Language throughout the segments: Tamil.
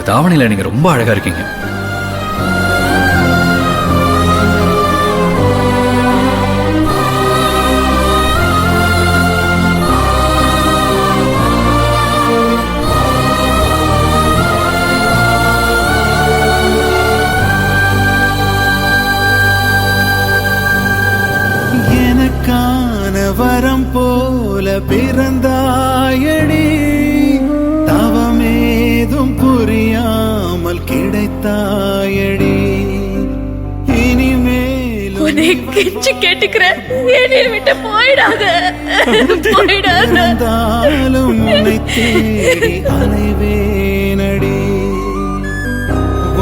இந்த தாவணியில நீங்க ரொம்ப அழகா இருக்கீங்க. எனக்கான வரம் போல பிறந்தாயடி, தவமேதும் புரியாமல் கிடைத்தாயடி. இனிமேல் உன்னை கெஞ்சி கேட்டுக்கிறேன், என்னை விட்டு போயிடாத, போயிடாத. இருந்தாலும் உன்னை தேடி அலைவேனடி.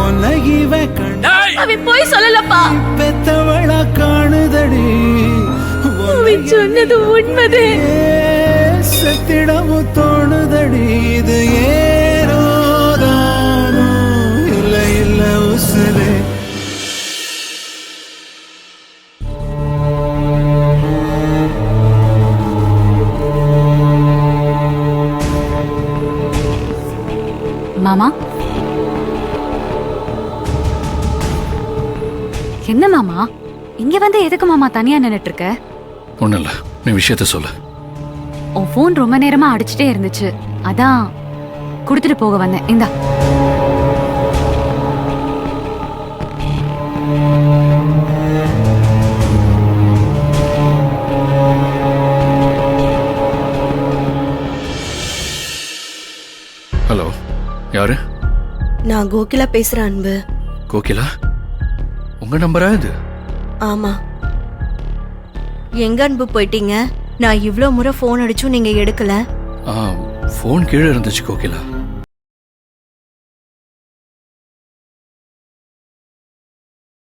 உன்னை இவ கண்ட அவன் போய் சொல்லலப்பா, பெத்தவளா காணுதடி. அவன் சொன்னது உண்மைதே. சத்திடமும் தோணுதடி. இது ஏனோதானோ இல்ல இல்ல உசுரே. மாமா, என்ன மாமா இங்க வந்து எதுக்கு மாமா தனியா நின்னுட்டு இருக்க? ஒண்ணும் இல்ல, நீ விஷயத்த சொல்லு. உன் போன் ரொம்ப நேரமா அடிச்சுட்டே இருந்துச்சு, அதான் குடுத்துட்டு போக வந்தேன். இந்தா. ஹலோ, யாரு? நான் கோகிலா பேசுறேன் அன்பு. கோகிலா, உங்க நம்பரா இது? ஆமா. எங்க அன்பு போயிட்டீங்க? நான் இவ்ளோ முறை போன் அடிச்சும் நீங்க எடுக்கல. போன் கீழே இருந்துச்சு கோகிலா.